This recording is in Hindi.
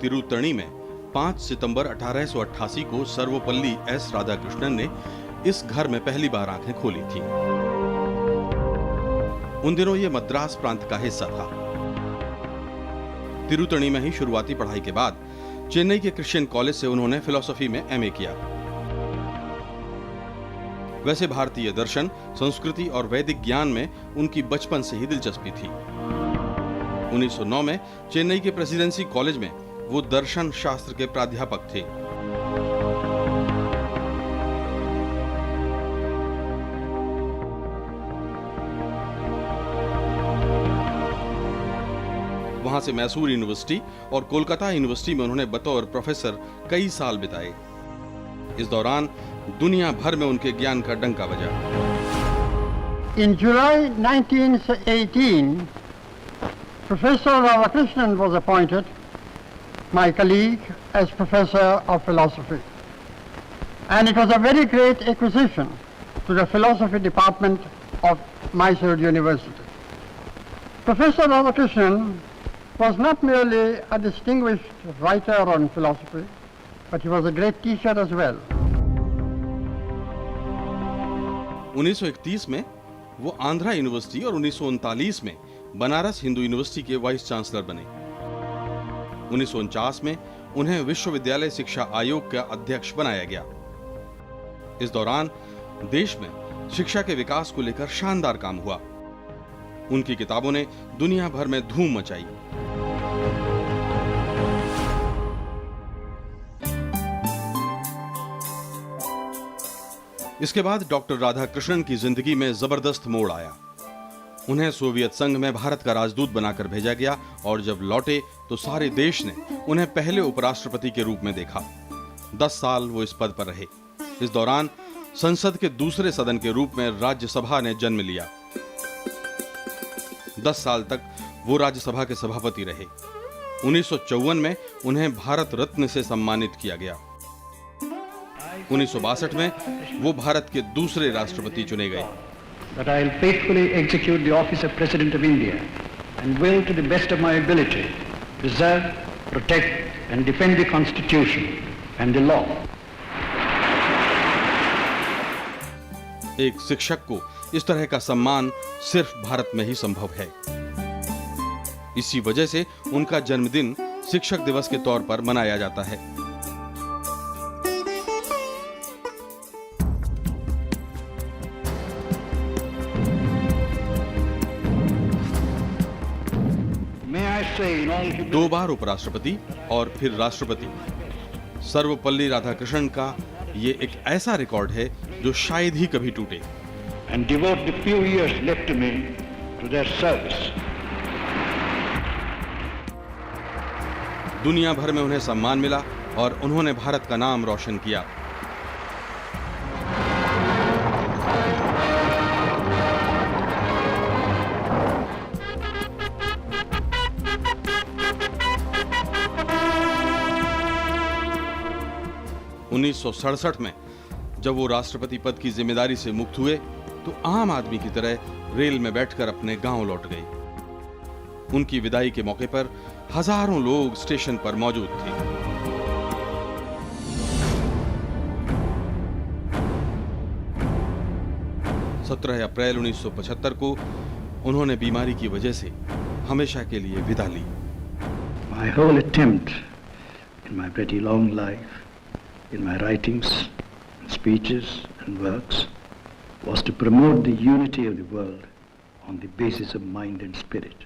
तिरुत्तणी में 5 सितंबर 1888 को सर्वपल्ली एस राधाकृष्णन ने इस घर में पहली बार आंखें खोली थी। उन दिनों ये मद्रास प्रांत का हिस्सा था। तिरुत्तणी में ही शुरुआती पढ़ाई के बाद चेन्नई के क्रिश्चियन कॉलेज से उन्होंने फिलॉसफी में एमए किया। वैसे भारतीय दर्शन, संस्कृति और वैदिक ज्ञान में उनकी बचपन से ही दिलचस्पी थी। 1909 में चेन्नई के प्रेसिडेंसी कॉलेज में वो दर्शन शास्त्र के प्राध्यापक थे। वहां से मैसूर यूनिवर्सिटी और कोलकाता यूनिवर्सिटी में उन्होंने बतौर प्रोफेसर कई साल बिताए। इस दौरान दुनिया भर में उनके ज्ञान का डंका बजा। In July 1918, Professor Radhakrishnan was appointed, my colleague, as Professor of Philosophy. And it was a very great acquisition to the Philosophy Department of Mysore University. Professor Radhakrishnan was not merely a distinguished writer on philosophy, but he was a great teacher as well. 1931 में वो आंध्रा यूनिवर्सिटी और 1939 में बनारस हिंदू यूनिवर्सिटी के वाइस चांसलर बने। 1949 में उन्हें विश्वविद्यालय शिक्षा आयोग का अध्यक्ष बनाया गया। इस दौरान देश में शिक्षा के विकास को लेकर शानदार काम हुआ। उनकी किताबों ने दुनिया भर में धूम मचाई। इसके बाद डॉक्टर राधाकृष्णन की जिंदगी में जबरदस्त मोड़ आया। उन्हें सोवियत संघ में भारत का राजदूत बनाकर भेजा गया और जब लौटे तो सारे देश ने उन्हें पहले उपराष्ट्रपति के रूप में देखा। 10 साल वो इस पद पर रहे। इस दौरान संसद के दूसरे सदन के रूप में राज्यसभा ने जन्म लिया। 10 साल तक वो राज्यसभा के सभापति रहे। 1954 में उन्हें भारत रत्न से सम्मानित किया गया। 1962 में वो भारत के दूसरे राष्ट्रपति चुने गए। That I will faithfully execute the office of President of India and will, to the best of my ability, preserve, protect and defend the Constitution and the law. एक शिक्षक को इस तरह का सम्मान सिर्फ भारत में ही संभव है। इसी वजह से उनका जन्मदिन शिक्षक दिवस के तौर पर मनाया जाता है। दो बार उपराष्ट्रपति और फिर राष्ट्रपति, सर्वपल्ली राधाकृष्णन का ये एक ऐसा रिकॉर्ड है जो शायद ही कभी टूटे। And devote the few years left to me to their service. दुनिया भर में उन्हें सम्मान मिला और उन्होंने भारत का नाम रोशन किया। उन्नीस 1967 में जब वो राष्ट्रपति पद की जिम्मेदारी से मुक्त हुए तो आम आदमी की तरह रेल में बैठकर अपने गांव लौट गए। उनकी विदाई के मौके पर हजारों लोग स्टेशन पर मौजूद थे। अप्रैल 1975 को उन्होंने बीमारी की वजह से हमेशा के लिए विदा ली। My whole attempt in my pretty long life, in my writings, speeches and works, was to promote the unity of the world on the basis of mind and spirit.